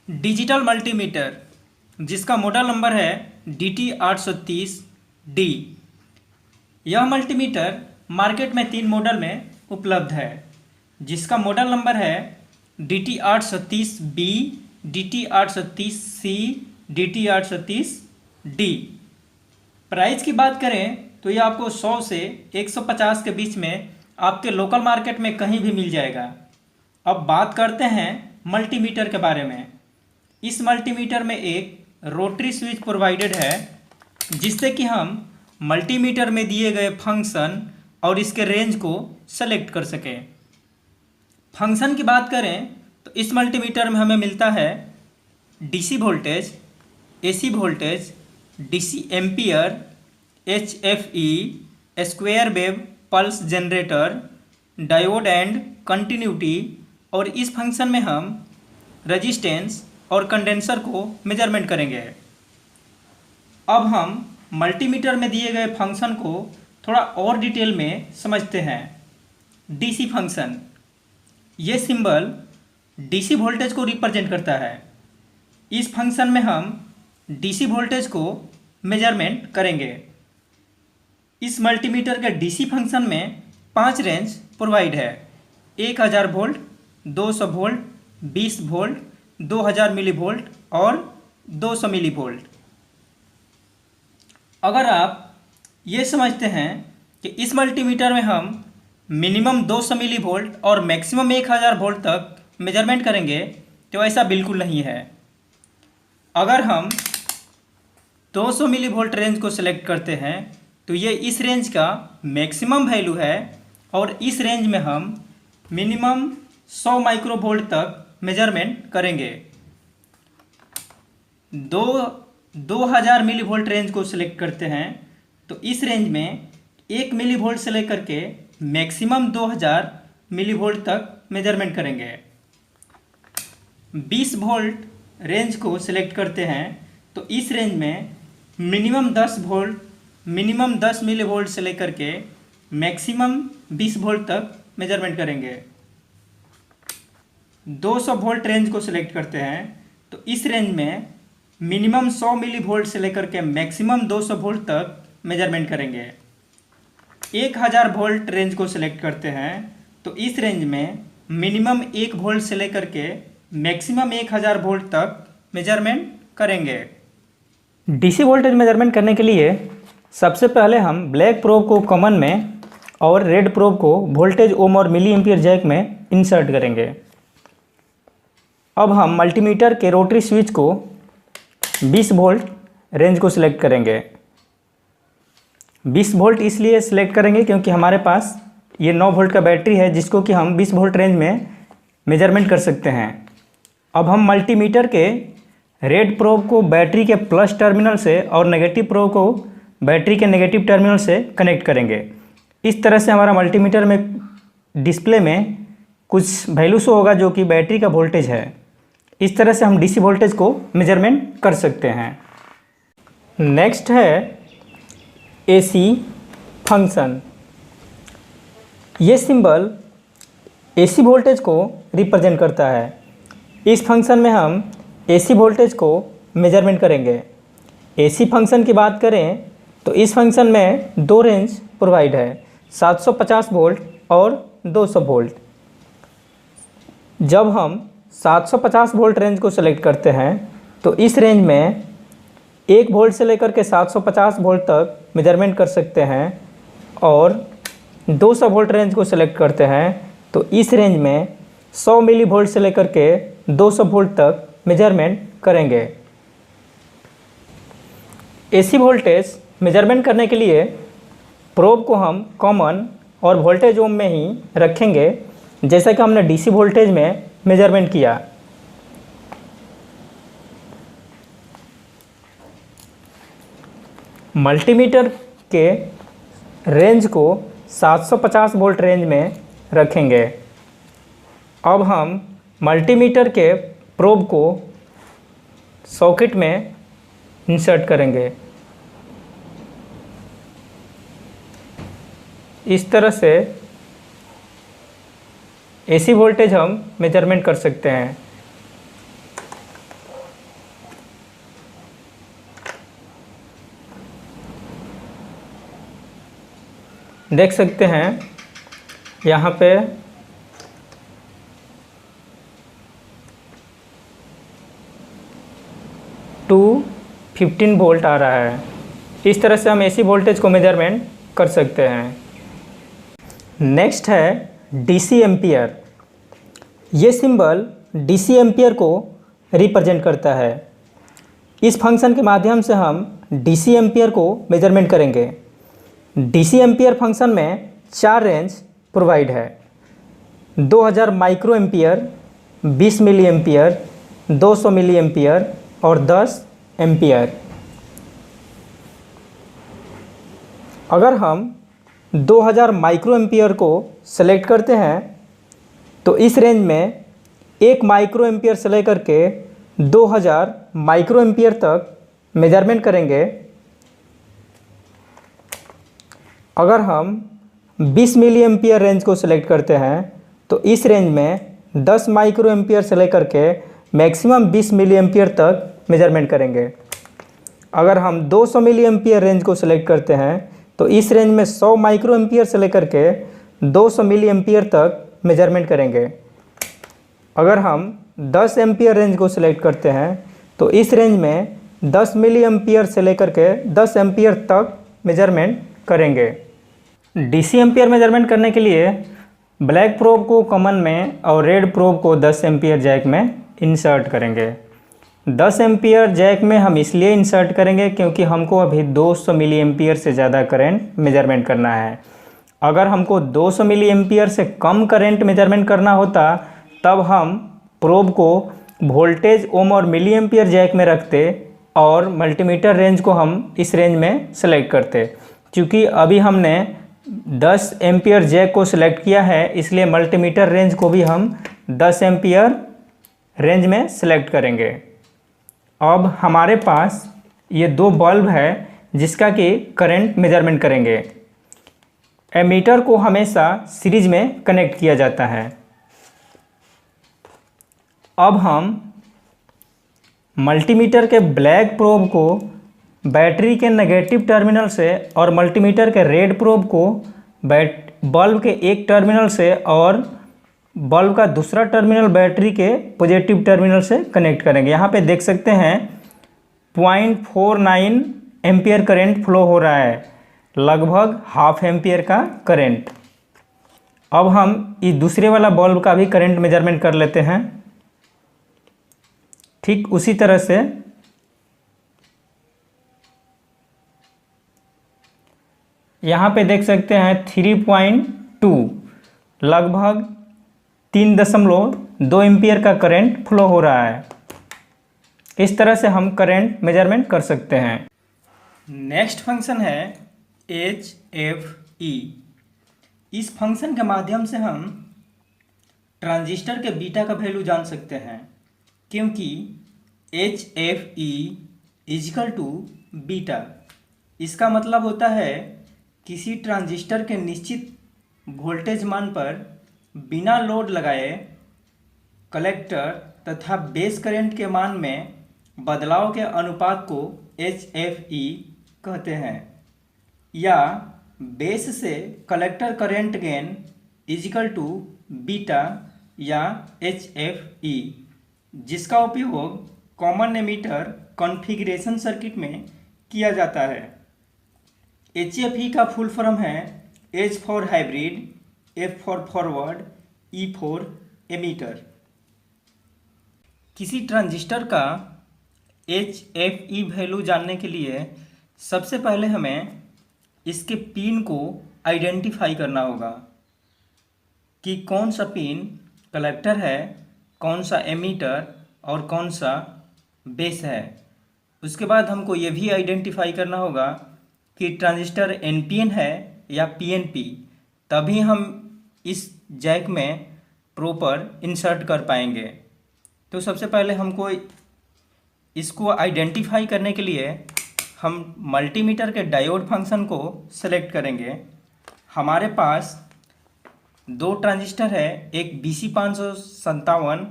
Digital multimeter जिसका model number है DT830D। यह मल्टीमीटर मार्केट में 3 मॉडल में उपलब्ध है, जिसका मॉडल नंबर है DT830B, DT830C, DT830D। प्राइस की बात करें तो ये आपको 100 से 150 के बीच में आपके लोकल मार्केट में कहीं भी मिल जाएगा। अब बात करते हैं मल्टीमीटर के बारे में। इस मल्टीमीटर में एक रोटरी स्विच प्रोवाइडेड है, जिससे कि हम मल्टीमीटर में दिए गए फंक्शन और इसके रेंज को सेलेक्ट कर सकें। फंक्शन की बात करें तो इस मल्टीमीटर में हमें मिलता है DC voltage, AC voltage, DC ampere, HFE, square wave pulse generator, diode and continuity. और इस फंक्शन में हम रेजिस्टेंस और कंडेंसर को मेजरमेंट करेंगे। अब हम मल्टीमीटर में दिए गए फंक्शन को थोड़ा और डिटेल में समझते हैं। DC फंक्शन, ये सिंबल DC वोल्टेज को रिप्रेजेंट करता है। इस फंक्शन में हम DC वोल्टेज को मेजरमेंट करेंगे। इस मल्टीमीटर के DC फंक्शन में 5 रेंज प्रोवाइड है: 1000 volt, 200 volt, 20 volt, 2000 milli volt और 200 मिली वोल्ट। अगर आप ये समझते हैं कि इस मल्टीमीटर में हम मिनिमम 200 मिली वोल्ट और मैक्सिमम 1000 वोल्ट तक मेजरमेंट करेंगे, तो ऐसा बिल्कुल नहीं है। अगर हम 200 मिली वोल्ट रेंज को सिलेक्ट करते हैं तो ये इस रेंज का मैक्सिमम वैल्यू है, और इस रेंज में हम मिनिमम 100 माइक्रो वोल्ट तक मेजरमेंट करेंगे। 2000 मिली वोल्ट रेंज को सिलेक्ट करते हैं तो इस रेंज में 1 मिली वोल्ट से लेकर के मैक्सिमम 2000 मिली वोल्ट तक मेजरमेंट करेंगे। 20 वोल्ट रेंज को सिलेक्ट करते हैं तो इस रेंज में मिनिमम 10 मिली वोल्ट से लेकर के मैक्सिमम 20 वोल्ट तक मेजरमेंट करेंगे। 200 वोल्ट रेंज को सिलेक्ट करते हैं तो इस रेंज में मिनिमम 100 मिली वोल्ट से लेकर के मैक्सिमम 200 वोल्ट तक मेजरमेंट करेंगे। 1000 वोल्ट रेंज को सिलेक्ट करते हैं तो इस रेंज में मिनिमम 1 वोल्ट से लेकर के मैक्सिमम 1000 वोल्ट तक मेजरमेंट करेंगे। DC वोल्टेज मेजरमेंट करने के लिए सबसे पहले हम ब्लैक प्रोब को कॉमन में और रेड प्रोब को वोल्टेज ओम और मिली एम्पियर जैक में इंसर्ट करेंगे। अब हम मल्टीमीटर के रोटरी स्विच को 20 वोल्ट रेंज को सिलेक्ट करेंगे। 20 वोल्ट इसलिए सिलेक्ट करेंगे क्योंकि हमारे पास ये 9 वोल्ट का बैटरी है, जिसको कि हम 20 वोल्ट रेंज में मेजरमेंट कर सकते हैं। अब हम मल्टीमीटर के रेड प्रोब को बैटरी के प्लस टर्मिनल से और नेगेटिव प्रोब को बैटरी के नेगेटिव टर्मिनल से कनेक्ट करेंगे। इस तरह से हमारा मल्टीमीटर में डिस्प्ले में कुछ वैल्यू शो होगा जो कि बैटरी का वोल्टेज है। इस तरह से हम DC वोल्टेज को मेजरमेंट कर सकते हैं। नेक्स्ट है AC फंक्शन। ये सिंबल AC वोल्टेज को रिप्रेजेंट करता है। इस फंक्शन में हम AC वोल्टेज को मेजरमेंट करेंगे। AC फंक्शन की बात करें तो इस फंक्शन में 2 रेंज प्रोवाइड है: 750 वोल्ट और 200 वोल्ट। जब हम 750 वोल्ट रेंज को सेलेक्ट करते हैं तो इस रेंज में 1 वोल्ट से लेकर के 750 वोल्ट तक मेजरमेंट कर सकते हैं, और 200 वोल्ट रेंज को सेलेक्ट करते हैं तो इस रेंज में 100 मिली वोल्ट से लेकर के 200 वोल्ट तक मेजरमेंट करेंगे। AC वोल्टेज मेजरमेंट करने के लिए प्रोब को हम कॉमन और वोल्टेज ओम में ही रखेंगे, जैसा कि हमने DC वोल्टेज में मेजरमेंट किया। मल्टीमीटर के रेंज को 750 वोल्ट रेंज में रखेंगे। अब हम मल्टीमीटर के प्रोब को सॉकेट में इंसर्ट करेंगे। इस तरह से AC वोल्टेज हम मेजरमेंट कर सकते हैं। देख सकते हैं यहाँ पे 215 वोल्ट आ रहा है। इस तरह से हम एसी वोल्टेज को मेजरमेंट कर सकते हैं। नेक्स्ट है डीसी एम्पियर। ये सिंबल डीसी एम्पियर को रिप्रेजेंट करता है। इस फंक्शन के माध्यम से हम डीसी एम्पियर को मेजरमेंट करेंगे। डीसी एम्पियर फंक्शन में 4 रेंज प्रोवाइड है। 2000 micro ampere, 20 milli ampere, 200 milli ampere और 10 एम्पियर। अगर हम 2000 माइक्रो एम्पियर को सेलेक्ट करते हैं तो इस रेंज में 1 माइक्रो एम्पियर से लेकर के 2000 माइक्रो एम्पियर तक मेजरमेंट करेंगे। अगर हम 20 मिली एम्पियर रेंज को सिलेक्ट करते हैं तो इस रेंज में 10 माइक्रो एम्पियर से लेकर के मैक्सिमम 20 मिली एम्पियर तक मेजरमेंट करेंगे। अगर हम 200 मिली एम्पियर रेंज को सिलेक्ट करते हैं तो इस रेंज में 100 माइक्रो एम्पियर से लेकर के 200 मिली एम्पियर तक मेजरमेंट करेंगे। अगर हम 10 एम्पियर रेंज को सिलेक्ट करते हैं तो इस रेंज में 10 मिली एम्पियर से लेकर के 10 एम्पियर तक मेजरमेंट करेंगे। डीसी एम्पियर मेजरमेंट करने के लिए ब्लैक प्रोब को कॉमन में और रेड प्रोब को 10 एम्पियर जैक में इंसर्ट करेंगे। 10 एम्पियर जैक में हम इसलिए इंसर्ट करेंगे क्योंकि हमको अभी 200 मिली एम्पियर से ज़्यादा करंट मेजरमेंट करना है। अगर हमको 200 मिली एम्पियर से कम करंट मेजरमेंट करना होता तब हम प्रोब को वोल्टेज ओम और मिली एम्पियर जैक में रखते और मल्टीमीटर रेंज को हम इस रेंज में सेलेक्ट करते। क्योंकि अभी हमने 10 एम्पियर जैक को सिलेक्ट किया है इसलिए मल्टीमीटर रेंज को भी हम 10 एम्पियर रेंज में सेलेक्ट करेंगे। अब हमारे पास ये 2 बल्ब है जिसका कि करंट मेजरमेंट करेंगे। एमीटर को हमेशा सीरीज में कनेक्ट किया जाता है। अब हम मल्टीमीटर के ब्लैक प्रोब को बैटरी के नेगेटिव टर्मिनल से और मल्टीमीटर के रेड प्रोब को बल्ब के एक टर्मिनल से और बल्ब का दूसरा टर्मिनल बैटरी के पॉजिटिव टर्मिनल से कनेक्ट करेंगे। यहाँ पे देख सकते हैं 0.49 एम्पियर करंट फ्लो हो रहा है, लगभग हाफ एम्पियर का करंट। अब हम इस दूसरे वाला बल्ब का भी करंट मेजरमेंट कर लेते हैं। ठीक उसी तरह से यहाँ पे देख सकते हैं 3.2 लगभग 3.2 एम्पियर का करंट फ्लो हो रहा है। इस तरह से हम करंट मेजरमेंट कर सकते हैं। नेक्स्ट फंक्शन है HFE। इस फंक्शन के माध्यम से हम ट्रांजिस्टर के बीटा का वैल्यू जान सकते हैं क्योंकि HFE इजिकल टू बीटा। इसका मतलब होता है किसी ट्रांजिस्टर के निश्चित वोल्टेज मान पर बिना लोड लगाए कलेक्टर तथा बेस करंट के मान में बदलाव के अनुपात को HFE कहते हैं, या बेस से collector current gain equal to beta या HFE, जिसका उपयोग कॉमन एमीटर कॉन्फ़िगरेशन सर्किट में किया जाता है। HFE का फुल फॉर्म है H for hybrid, F for forward, E for emitter. किसी ट्रांजिस्टर का HFE वैल्यू जानने के लिए सबसे पहले हमें इसके पिन को आइडेंटिफाई करना होगा कि कौन सा पिन कलेक्टर है, कौन सा एमीटर और कौन सा बेस है। उसके बाद हमको ये भी आइडेंटिफाई करना होगा कि ट्रांजिस्टर NPN है या PNP, तभी हम इस जैक में प्रॉपर इंसर्ट कर पाएंगे। तो सबसे पहले हमको इसको आइडेंटिफाई करने के लिए हम मल्टीमीटर के डायोड फंक्शन को सेलेक्ट करेंगे। हमारे पास 2 ट्रांजिस्टर है, एक BC557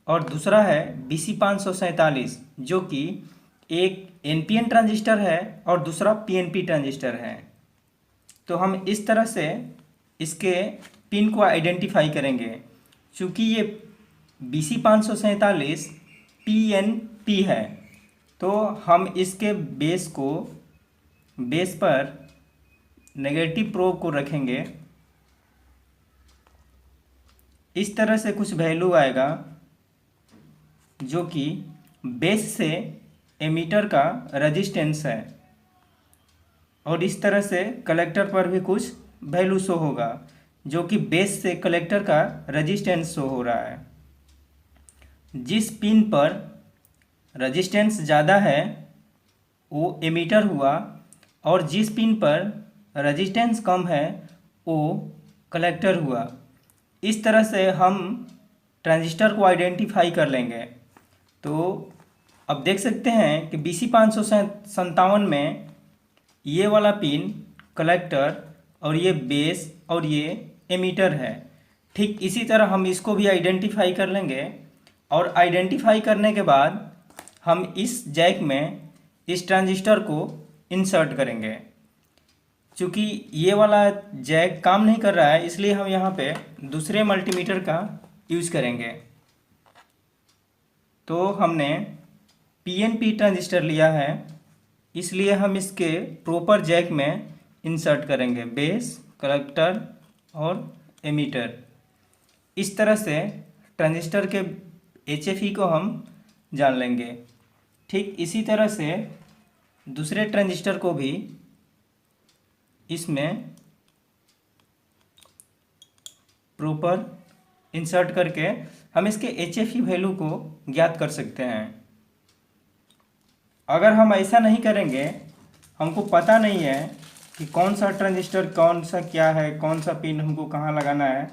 और दूसरा है BC547, जो कि एक NPN ट्रांजिस्टर है और दूसरा PNP ट्रांजिस्टर है। तो हम इस तरह से इसके पिन को आइडेंटिफाई करेंगे। चूँकि ये BC547 PNP है, तो हम इसके बेस पर नेगेटिव प्रोब को रखेंगे। इस तरह से कुछ वैल्यू आएगा जो कि बेस से एमीटर का रेजिस्टेंस है, और इस तरह से कलेक्टर पर भी कुछ वैल्यू शो होगा जो कि बेस से कलेक्टर का रेजिस्टेंस शो हो रहा है। जिस पिन पर रेजिस्टेंस ज़्यादा है वो एमीटर हुआ, और जिस पिन पर रेजिस्टेंस कम है वो कलेक्टर हुआ। इस तरह से हम ट्रांजिस्टर को आइडेंटिफाई कर लेंगे। तो अब देख सकते हैं कि BC557 में ये वाला पिन कलेक्टर और ये बेस और ये एमीटर है। ठीक इसी तरह हम इसको भी आइडेंटिफाई कर लेंगे, और आइडेंटिफाई करने के बाद हम इस जैक में इस ट्रांजिस्टर को इंसर्ट करेंगे। चूँकि ये वाला जैक काम नहीं कर रहा है, इसलिए हम यहाँ पे दूसरे मल्टीमीटर का यूज़ करेंगे। तो हमने PNP ट्रांजिस्टर लिया है, इसलिए हम इसके प्रॉपर जैक में इंसर्ट करेंगे बेस, कलेक्टर और एमीटर। इस तरह से ट्रांजिस्टर के HFE को हम जान लेंगे। ठीक इसी तरह से दूसरे ट्रांजिस्टर को भी इसमें प्रॉपर इंसर्ट करके हम इसके HFE वैल्यू को ज्ञात कर सकते हैं। अगर हम ऐसा नहीं करेंगे, हमको पता नहीं है कि कौन सा ट्रांजिस्टर कौन सा क्या है, कौन सा पिन हमको कहाँ लगाना है,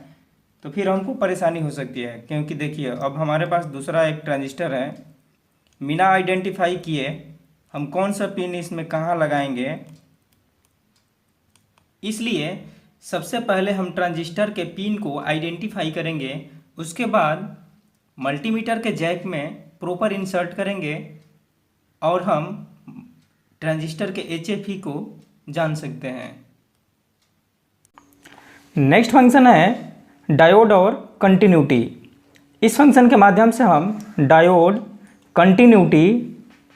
तो फिर हमको परेशानी हो सकती है। क्योंकि देखिए अब हमारे पास दूसरा एक ट्रांजिस्टर है, बिना आइडेंटिफाई किए हम कौन सा पिन इसमें कहाँ लगाएंगे। इसलिए सबसे पहले हम ट्रांजिस्टर के पिन को आइडेंटिफाई करेंगे, उसके बाद मल्टीमीटर के जैक में प्रॉपर इंसर्ट करेंगे और हम ट्रांजिस्टर के HFE को जान सकते हैं। नेक्स्ट फंक्शन है डायोड और कंटिन्यूटी। इस फंक्शन के माध्यम से हम डायोड, कंटिन्यूटी,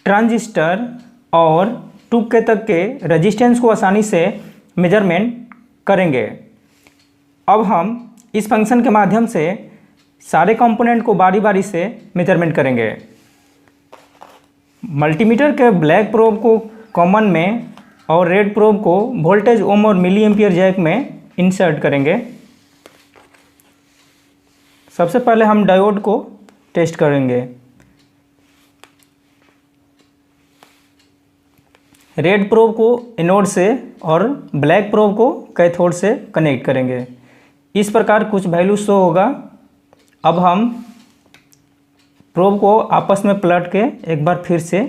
ट्रांजिस्टर और 2K तक के रेजिस्टेंस को आसानी से मेजरमेंट करेंगे। अब हम इस फंक्शन के माध्यम से सारे कंपोनेंट को बारी बारी से मेजरमेंट करेंगे। मल्टीमीटर के ब्लैक प्रोब को कॉमन में और रेड प्रोब को वोल्टेज ओम और मिली एम्पियर जैक में इंसर्ट करेंगे। सबसे पहले हम डायोड को टेस्ट करेंगे। रेड प्रोब को एनोड से और ब्लैक प्रोब को कैथोड से कनेक्ट करेंगे। इस प्रकार कुछ वैल्यू शो होगा। अब हम प्रोब को आपस में पलट के एक बार फिर से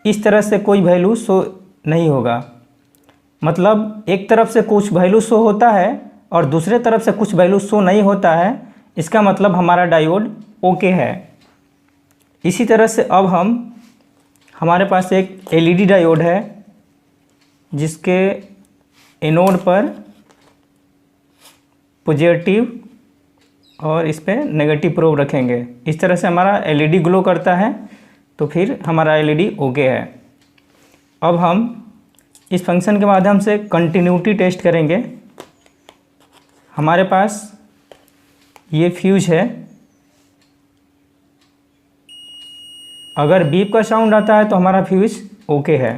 इस तरह से कोई वैल्यू शो नहीं होगा, मतलब एक तरफ से कुछ वैल्यू शो होता है और दूसरे तरफ से कुछ वैल्यू शो नहीं होता है। इसका मतलब हमारा डायोड ओके है। इसी तरह से अब हमारे पास एक LED डायोड है जिसके एनोड पर पॉजिटिव और इस पर नेगेटिव प्रोब रखेंगे। इस तरह से हमारा LED ग्लो करता है, तो फिर हमारा LED ओके है। अब हम इस फंक्शन के माध्यम से कंटिन्यूटी टेस्ट करेंगे। हमारे पास ये फ्यूज है, अगर बीप का साउंड आता है तो हमारा फ्यूज ओके है।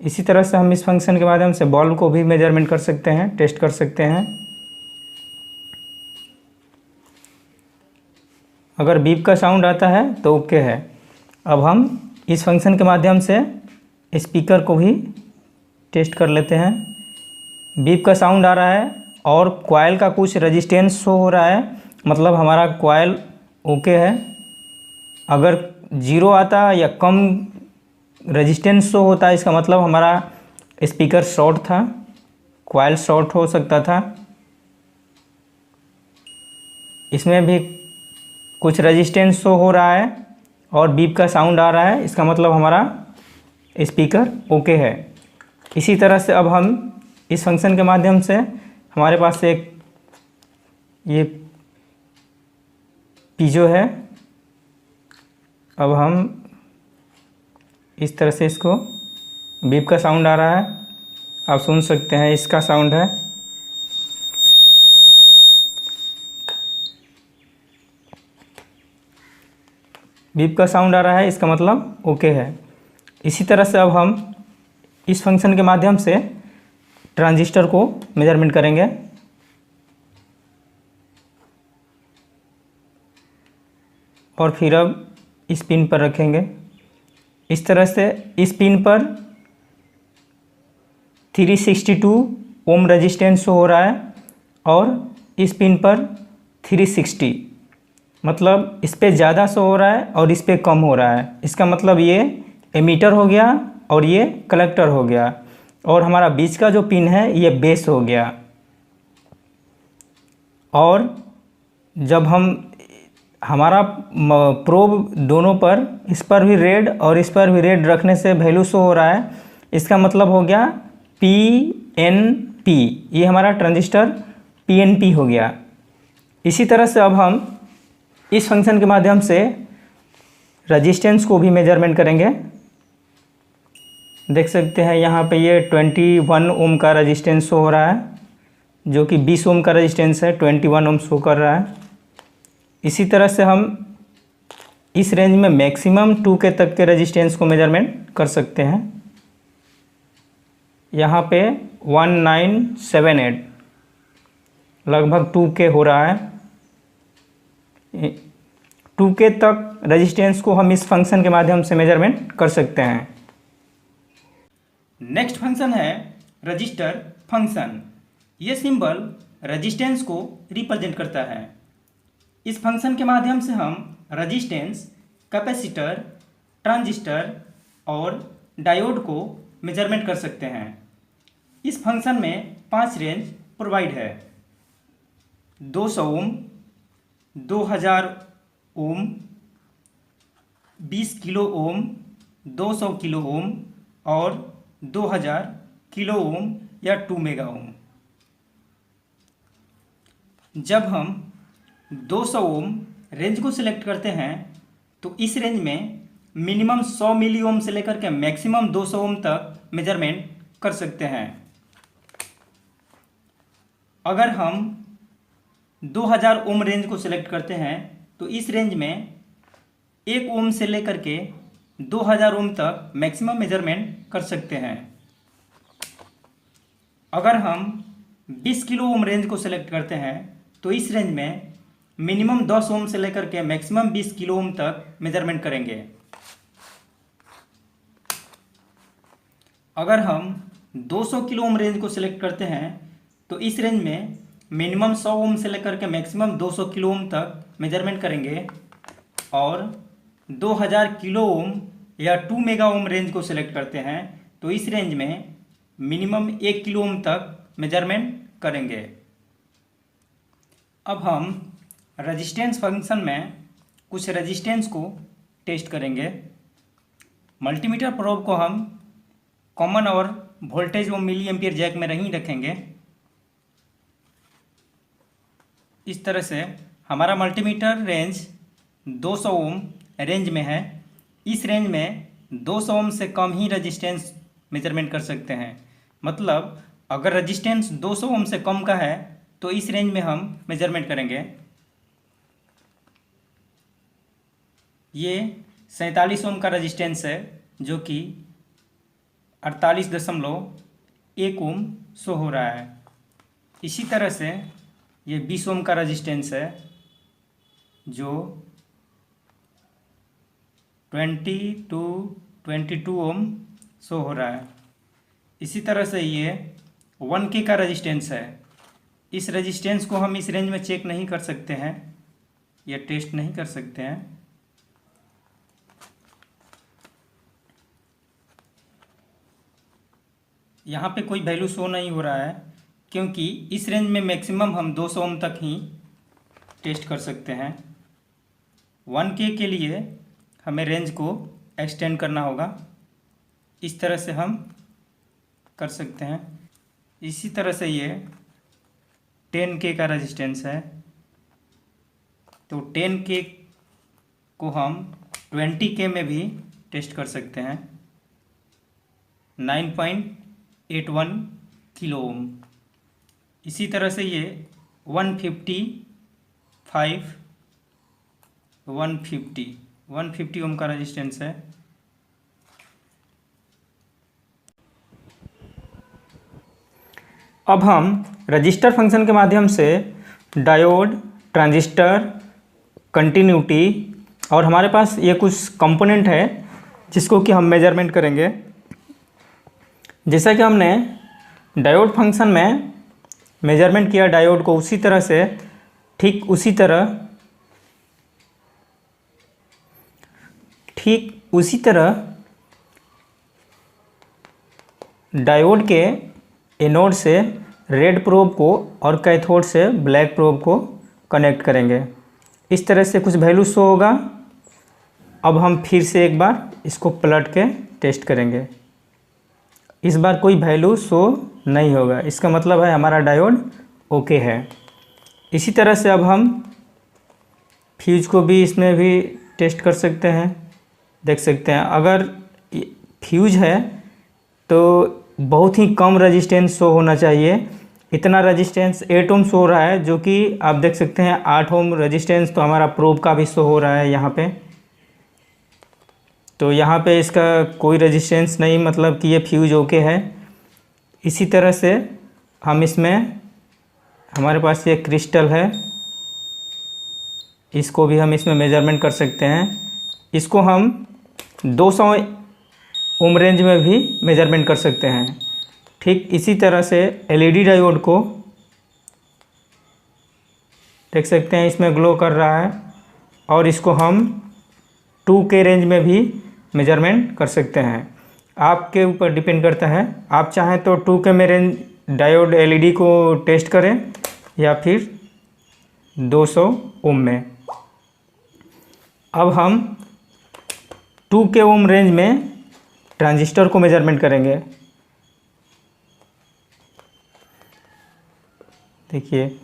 इसी तरह से हम इस फंक्शन के माध्यम से बल्ब को भी मेजरमेंट कर सकते हैं, टेस्ट कर सकते हैं। अगर बीप का साउंड आता है तो ओके है। अब हम इस फंक्शन के माध्यम से स्पीकर को भी टेस्ट कर लेते हैं। बीप का साउंड आ रहा है और कॉइल का कुछ रेजिस्टेंस शो हो रहा है, मतलब हमारा कॉइल ओके है। अगर जीरो आता या कम रेजिस्टेंस शो होता है, इसका मतलब हमारा स्पीकर शॉर्ट था, कॉइल शॉर्ट हो सकता था। इसमें भी कुछ रेजिस्टेंस शो हो रहा है और बीप का साउंड आ रहा है, इसका मतलब हमारा स्पीकर ओके है। इसी तरह से अब हम इस फंक्शन के माध्यम से हमारे पास एक ये पीजो है। अब हम इस तरह से इसको बीप का साउंड आ रहा है, आप सुन सकते हैं, इसका साउंड है। बीप का साउंड आ रहा है, इसका मतलब ओके है। इसी तरह से अब हम इस फंक्शन के माध्यम से ट्रांजिस्टर को मेजरमेंट करेंगे। और फिर अब इस पिन पर रखेंगे। इस तरह से इस पिन पर 362 ओम रेजिस्टेंस हो रहा है और इस पिन पर 360, मतलब इस पे ज़्यादा शो हो रहा है और इस पे कम हो रहा है। इसका मतलब ये एमीटर हो गया और ये कलेक्टर हो गया, और हमारा बीच का जो पिन है ये बेस हो गया। और जब हम हमारा प्रोब दोनों पर, इस पर भी रेड और इस पर भी रेड रखने से वैल्यू शो हो रहा है। इसका मतलब हो गया PNP, ये हमारा ट्रांजिस्टर PNP हो गया। इसी तरह से अब हम इस फंक्शन के माध्यम से रजिस्टेंस को भी मेजरमेंट करेंगे। देख सकते हैं यहाँ पे ये 21 ओम का रजिस्टेंस शो हो रहा है, जो कि 20 ओम का रजिस्टेंस है, 21 ओम शो कर रहा है। इसी तरह से हम इस रेंज में मैक्सिमम 2K तक के रजिस्टेंस को मेजरमेंट कर सकते हैं। यहाँ पे 1978 लगभग 2K हो रहा है। 2K तक रजिस्टेंस को हम इस फंक्शन के माध्यम से मेजरमेंट कर सकते हैं। नेक्स्ट फंक्शन है रजिस्टर फंक्शन। ये सिंबल रजिस्टेंस को रिप्रेजेंट करता है। इस फंक्शन के माध्यम से हम रजिस्टेंस, कैपेसिटर, ट्रांजिस्टर और डायोड को मेजरमेंट कर सकते हैं। इस फंक्शन में 5 रेंज प्रोवाइड है: 200 ओम, 2000 ओम, 20 किलो ओम, 200 किलो ओम और 2000 किलो ओम या 2 मेगा ओम। जब हम 200 ओम रेंज को सिलेक्ट करते हैं तो इस रेंज में मिनिमम 100 मिली ओम से लेकर के मैक्सिमम 200 ओम तक मेजरमेंट कर सकते हैं। अगर हम 2000 ओम रेंज को सिलेक्ट करते हैं तो इस रेंज में 1 ओम से लेकर के 2000 ओम तक मैक्सिमम मेजरमेंट कर सकते हैं। अगर हम 20 किलो ओम रेंज को सिलेक्ट करते हैं तो इस रेंज में मिनिमम 10 ओम से लेकर के मैक्सिमम 20 किलो ओम तक मेजरमेंट करेंगे। अगर हम 200 किलो ओम रेंज को सिलेक्ट करते हैं तो इस रेंज में मिनिमम 100 ओम से लेकर के मैक्सिमम 200 किलो ओम तक मेजरमेंट करेंगे। और 2000 किलो ओम या 2 मेगा ओम रेंज को सिलेक्ट करते हैं तो इस रेंज में मिनिमम 1 किलो ओम तक मेजरमेंट करेंगे। अब हम रेजिस्टेंस फंक्शन में कुछ रेजिस्टेंस को टेस्ट करेंगे। मल्टीमीटर प्रोब को हम कॉमन और वोल्टेज व मिली एम्पियर जैक में नहीं रखेंगे। इस तरह से हमारा मल्टीमीटर रेंज 200 ओम रेंज में है। इस रेंज में 200 ओम से कम ही रेजिस्टेंस मेजरमेंट कर सकते हैं। मतलब अगर रेजिस्टेंस 200 ओम से कम का है तो इस रेंज में हम मेजरमेंट करेंगे। ये 47 ओम का रेजिस्टेंस है, जो कि 48.1 ओम शो हो रहा है। इसी तरह से ये 20 ओम का रेजिस्टेंस है, जो 22 ओम शो हो रहा है। इसी तरह से ये 1K का रेजिस्टेंस है। इस रेजिस्टेंस को हम इस रेंज में चेक नहीं कर सकते हैं या टेस्ट नहीं कर सकते हैं। यहाँ पे कोई वैल्यू शो नहीं हो रहा है, क्योंकि इस रेंज में मैक्सिमम हम 200 ओम तक ही टेस्ट कर सकते हैं। 1K के लिए हमें रेंज को एक्सटेंड करना होगा। इस तरह से हम कर सकते हैं। इसी तरह से ये 10K का रेजिस्टेंस है, तो 10K को हम 20K में भी टेस्ट कर सकते हैं। 9.81 किलो ओम। इसी तरह से ये 150 ओम का रेजिस्टेंस है। अब हम रजिस्टर फंक्शन के माध्यम से डायोड, ट्रांजिस्टर, कंटिन्यूटी और हमारे पास ये कुछ कंपोनेंट है जिसको कि हम मेजरमेंट करेंगे। जैसा कि हमने डायोड फंक्शन में मेजरमेंट किया डायोड को, उसी तरह से ठीक उसी तरह डायोड के एनोड से रेड प्रोब को और कैथोड से ब्लैक प्रोब को कनेक्ट करेंगे। इस तरह से कुछ वैल्यू शो होगा। अब हम फिर से एक बार इसको पलट के टेस्ट करेंगे। इस बार कोई वैल्यू शो नहीं होगा, इसका मतलब है हमारा डायोड ओके है। इसी तरह से अब हम फ्यूज को भी इसमें भी टेस्ट कर सकते हैं। देख सकते हैं अगर फ्यूज है तो बहुत ही कम रेजिस्टेंस शो होना चाहिए। इतना रेजिस्टेंस 8 ओम शो हो रहा है, जो कि आप देख सकते हैं 8 ओम रेजिस्टेंस तो हमारा प्रोब का भी शो हो रहा है यहाँ पे। तो यहाँ पे इसका कोई रेजिस्टेंस नहीं, मतलब कि ये फ्यूज ओके है। इसी तरह से हम इसमें हमारे पास ये क्रिस्टल है, इसको भी हम इसमें मेजरमेंट कर सकते हैं। इसको हम 200 ओम रेंज में भी मेजरमेंट कर सकते हैं। ठीक इसी तरह से एलईडी डायोड को देख सकते हैं, इसमें ग्लो कर रहा है और इसको हम 2K रेंज में भी मेजरमेंट कर सकते हैं। आपके ऊपर डिपेंड करता है, आप चाहें तो 2K में रेंज डायोड एलईडी को टेस्ट करें या फिर 200 ओम में। अब हम 2K ओम रेंज में ट्रांजिस्टर को मेजरमेंट करेंगे। देखिए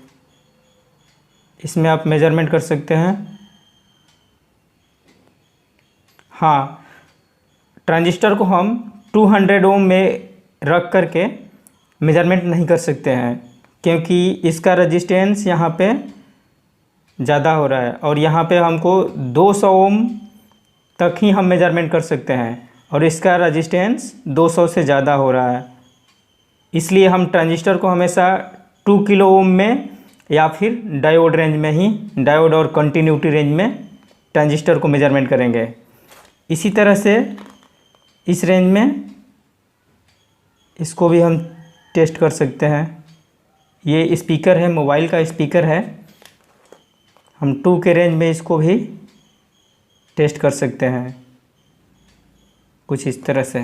इसमें आप मेजरमेंट कर सकते हैं। हाँ, ट्रांजिस्टर को हम 200 ओम में रख करके मेजरमेंट नहीं कर सकते हैं, क्योंकि इसका रेजिस्टेंस यहाँ पे ज़्यादा हो रहा है और यहाँ पे हमको 200 ओम तक ही हम मेजरमेंट कर सकते हैं और इसका रेजिस्टेंस 200 से ज़्यादा हो रहा है। इसलिए हम ट्रांजिस्टर को हमेशा 2 किलो ओम में या फिर डायोड रेंज में ही, डायोड और कंटिन्यूटी रेंज में ट्रांजिस्टर को मेजरमेंट करेंगे। इसी तरह से इस रेंज में इसको भी हम टेस्ट कर सकते हैं। ये स्पीकर है, मोबाइल का स्पीकर है, हम 2K रेंज में इसको भी टेस्ट कर सकते हैं कुछ इस तरह से।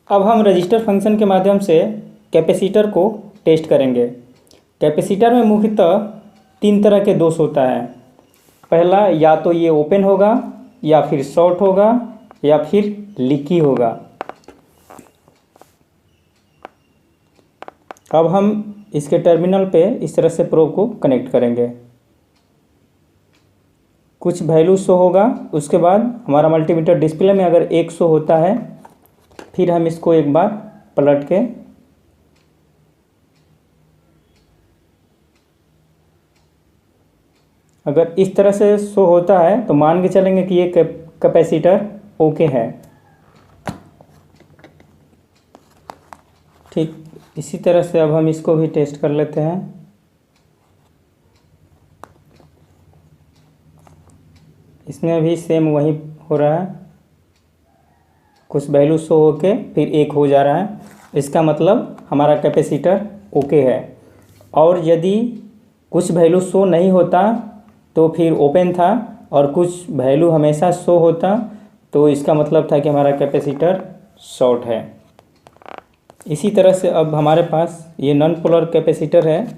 अब हम रजिस्टर फंक्शन के माध्यम से कैपेसिटर को टेस्ट करेंगे। कैपेसिटर में मुख्यतः 3 तरह के दोष होता है। पहला, या तो ये ओपन होगा या फिर शॉर्ट होगा या फिर लीकी होगा। अब हम इसके टर्मिनल पे इस तरह से प्रोब को कनेक्ट करेंगे। कुछ वैल्यू शो होगा, उसके बाद हमारा मल्टीमीटर डिस्प्ले में अगर 1 शो होता है, फिर हम इसको एक बार पलट के अगर इस तरह से शो होता है तो मान के चलेंगे कि ये कैपेसिटर ओके है। ठीक इसी तरह से अब हम इसको भी टेस्ट कर लेते हैं। इसमें भी सेम वही हो रहा है, कुछ वैल्यू शो होके फिर 1 हो जा रहा है। इसका मतलब हमारा कैपेसिटर ओके है। और यदि कुछ वैल्यू शो नहीं होता तो फिर ओपन था, और कुछ वैल्यू हमेशा शो होता तो इसका मतलब था कि हमारा कैपेसिटर शॉर्ट है। इसी तरह से अब हमारे पास ये नॉन पोलर कैपेसिटर है,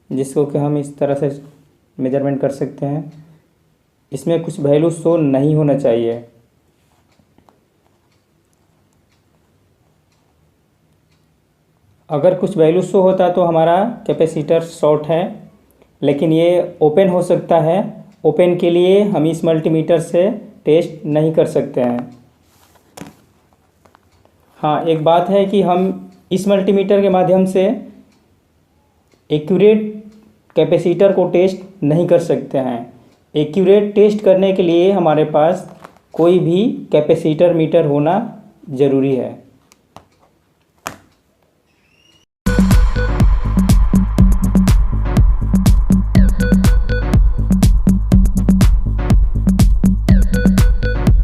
जिसको कि हम इस तरह से मेजरमेंट कर सकते हैं। इसमें कुछ वैल्यू शो नहीं होना चाहिए। अगर कुछ वैल्यू शो होता तो हमारा कैपेसिटर शॉर्ट है, लेकिन ये ओपन हो सकता है। ओपन के लिए हम इस मल्टीमीटर से टेस्ट नहीं कर सकते हैं। हाँ, एक बात है कि हम इस मल्टीमीटर के माध्यम से एक्यूरेट कैपेसिटर को टेस्ट नहीं कर सकते हैं। एक्यूरेट टेस्ट करने के लिए हमारे पास कोई भी कैपेसिटर मीटर होना ज़रूरी है।